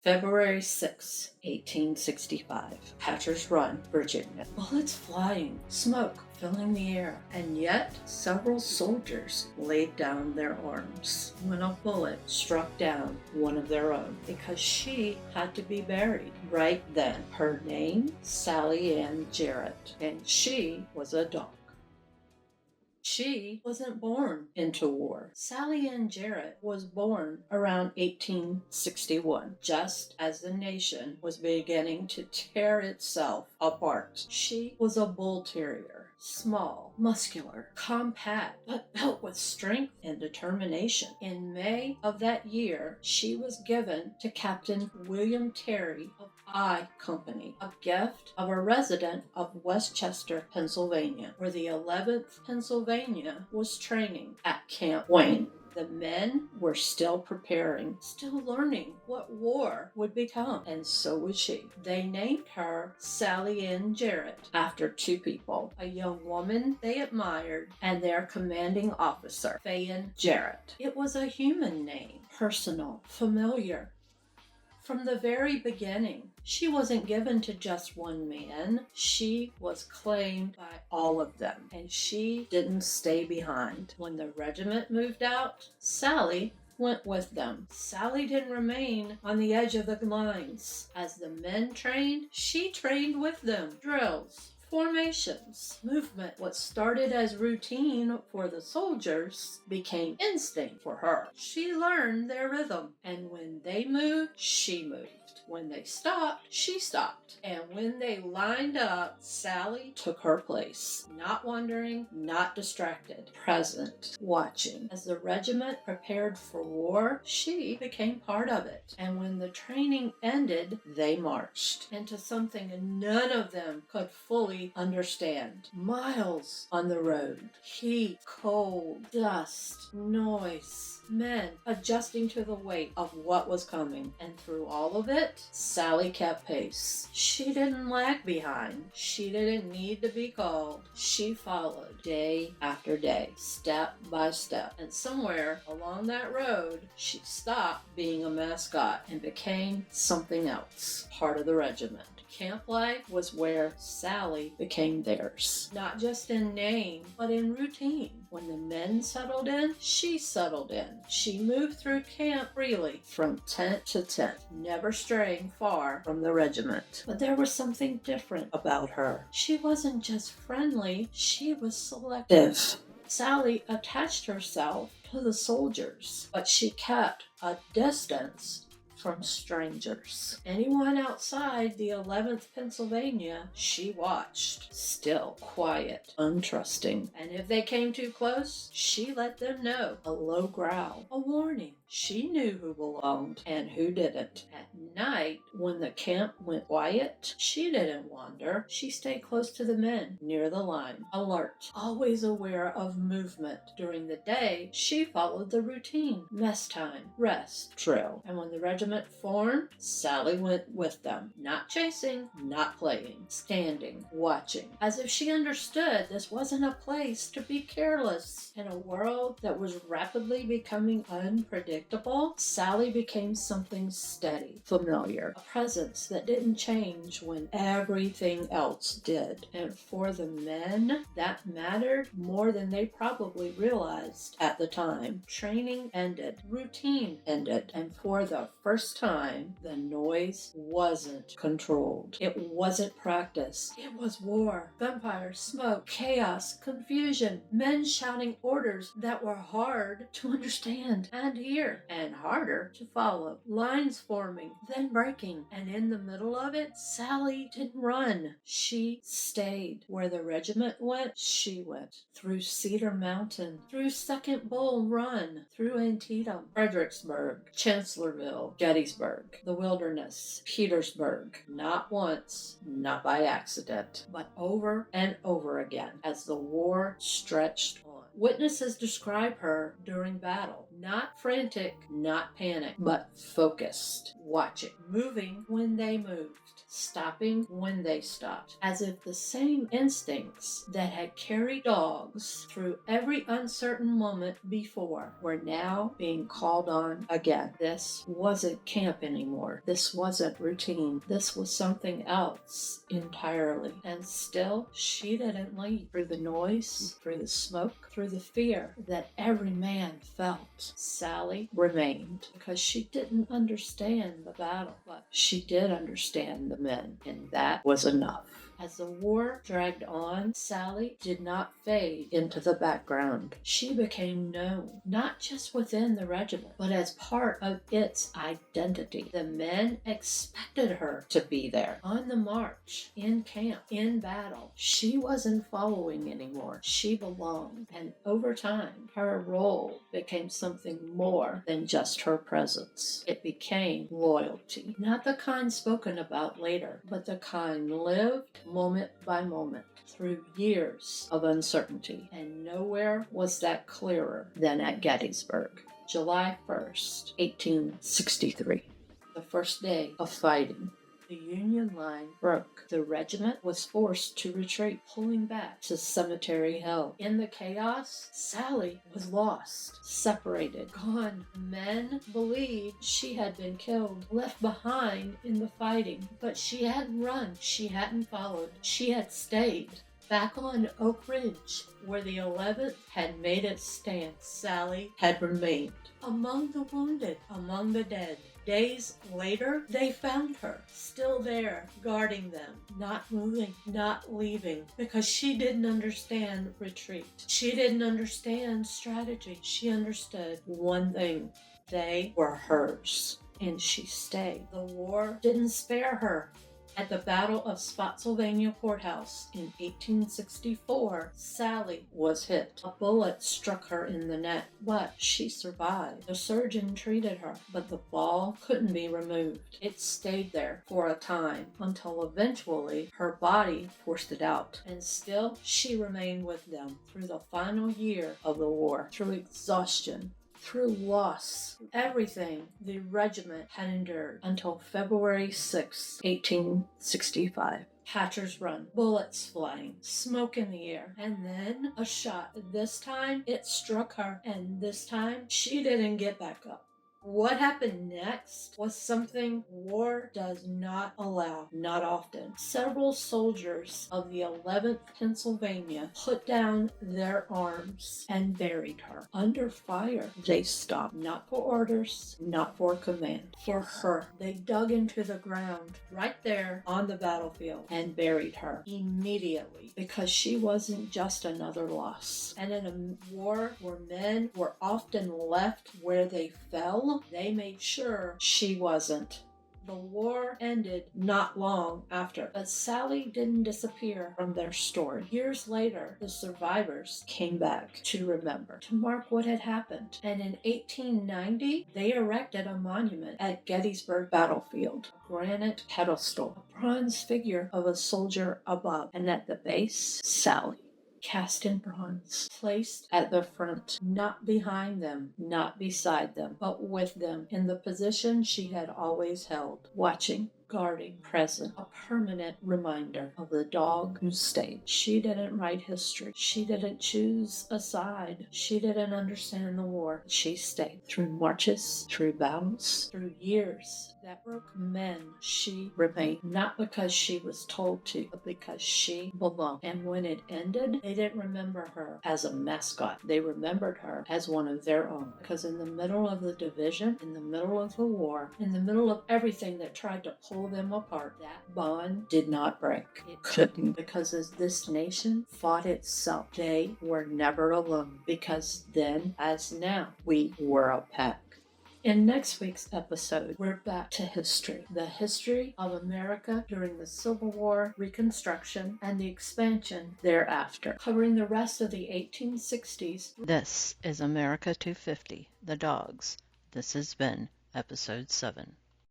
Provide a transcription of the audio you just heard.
February 6, 1865. Hatcher's Run, Virginia. Bullets flying, smoke filling the air, and yet several soldiers laid down their arms when a bullet struck down one of their own because she had to be buried right then. Her name, Sallie Jarrett, and she was a dog. She wasn't born into war. Sallie Ann Jarrett was born around 1861, just as the nation was beginning to tear itself apart. She was a bull terrier, small, muscular, compact, but built with strength and determination. In May of that year, she was given to Captain William Terry of I Company, a gift of a resident of Westchester, Pennsylvania, where the 11th Pennsylvania was training at Camp Wayne. The men were still preparing, still learning what war would become, and so would she. They named her Sallie Ann Jarrett after two people, a young woman they admired and their commanding officer, Fan Jarrett. It was a human name, personal, familiar. From the very beginning, she wasn't given to just one man. She was claimed by all of them, and she didn't stay behind. When the regiment moved out, Sallie went with them. Sallie didn't remain on the edge of the lines. As the men trained, she trained with them. Drills, formations, movement. What started as routine for the soldiers became instinct for her. She learned their rhythm, and when they moved, she moved. When they stopped, she stopped. And when they lined up, Sallie took her place. Not wandering, not distracted, present, watching. As the regiment prepared for war, she became part of it. And when the training ended, they marched into something none of them could fully understand. Miles on the road, heat, cold, dust, noise, men adjusting to the weight of what was coming. And through all of it, Sallie kept pace. She didn't lag behind. She didn't need to be called. She followed day after day, step by step. And somewhere along that road, she stopped being a mascot and became something else, part of the regiment. Camp life was where Sallie became theirs, not just in name, but in routine. When the men settled in, she settled in. She moved through camp freely, from tent to tent, never straying far from the regiment. But there was something different about her. She wasn't just friendly, she was selective. Sallie attached herself to the soldiers, but she kept a distance from strangers. Anyone outside the 11th Pennsylvania, she watched. Still, quiet, untrusting. And if they came too close, she let them know. A low growl, a warning. She knew who belonged and who didn't. At night, when the camp went quiet, she didn't wander. She stayed close to the men, near the line, alert, always aware of movement. During the day, she followed the routine. Mess time, rest, drill. And when the regiment formed, Sallie went with them. Not chasing, not playing. Standing, watching. As if she understood this wasn't a place to be careless. In a world that was rapidly becoming unpredictable, Sallie became something steady, familiar, a presence that didn't change when everything else did. And for the men, that mattered more than they probably realized at the time. Training ended, routine ended, and for the first time, the noise wasn't controlled. It wasn't practice. It was war. Gunfire, smoke, chaos, confusion, men shouting orders that were hard to understand and hear, and harder to follow. Lines forming, then breaking, and in the middle of it, Sallie didn't run. She stayed. Where the regiment went, she went. Through Cedar Mountain, through Second Bull Run, through Antietam, Fredericksburg, Chancellorsville, Gettysburg, the Wilderness, Petersburg. Not once, not by accident, but over and over again as the war stretched on. Witnesses describe her during battle. Not frantic, not panic, but focused, watching, moving when they moved, stopping when they stopped, as if the same instincts that had carried dogs through every uncertain moment before were now being called on again. This wasn't camp anymore. This wasn't routine. This was something else entirely. And still, she didn't leave. Through the noise, through the smoke, through the fear that every man felt, Sallie remained, because she didn't understand the battle, but she did understand the men, and that was enough. As the war dragged on, Sallie did not fade into the background. She became known, not just within the regiment, but as part of its identity. The men expected her to be there, on the march, in camp, in battle. She wasn't following anymore. She belonged, and over time, her role became something more than just her presence. It became loyalty, not the kind spoken about later, but the kind lived moment by moment through years of uncertainty. And nowhere was that clearer than at Gettysburg, July 1st, 1863, the first day of fighting. The Union line broke. The regiment was forced to retreat, pulling back to Cemetery Hill. In the chaos, Sallie was lost, separated, gone. Men believed she had been killed, left behind in the fighting. But she hadn't run. She hadn't followed. She had stayed. Back on Oak Ridge, where the 11th had made its stand, Sallie had remained. Among the wounded, among the dead. Days later, they found her, still there, guarding them, not moving, not leaving, because she didn't understand retreat. She didn't understand strategy. She understood one thing: they were hers, and she stayed. The war didn't spare her. At the Battle of Spotsylvania Courthouse in 1864, Sallie was hit. A bullet struck her in the neck, but she survived. The surgeon treated her, but the ball couldn't be removed. It stayed there for a time until eventually her body forced it out. And still, she remained with them through the final year of the war, through exhaustion, through loss, everything the regiment had endured until February 6, 1865. Hatcher's Run, bullets flying, smoke in the air, and then a shot. This time it struck her, and this time she didn't get back up. What happened next was something war does not allow, not often. Several soldiers of the 11th Pennsylvania put down their arms and buried her. Under fire, they stopped, not for orders, not for command, for her. They dug into the ground right there on the battlefield and buried her immediately, because she wasn't just another loss. And in a war where men were often left where they fell, they made sure she wasn't. The war ended not long after, but Sallie didn't disappear from their story. Years later, the survivors came back to remember, to mark what had happened. And in 1890, they erected a monument at Gettysburg battlefield, a granite pedestal, a bronze figure of a soldier above, and at the base, Sallie, cast in bronze, placed at the front, not behind them, not beside them, but with them, in the position she had always held, watching, guarding, present, a permanent reminder of the dog who stayed. She didn't write history. She didn't choose a side. She didn't understand the war. She stayed. Through marches, through battles, through years that broke men, she remained. Not because she was told to, but because she belonged. And when it ended, they didn't remember her as a mascot. They remembered her as one of their own. Because in the middle of the division, in the middle of the war, in the middle of everything that tried to pull them apart, that bond did not break. It couldn't, because as this nation fought itself, they were never alone, because then, as now, we were a pack. In next week's episode, we're back to history. The history of America during the Civil War, Reconstruction, and the expansion thereafter, covering the rest of the 1860s. This is America 250, The Dogs. This has been Episode 7.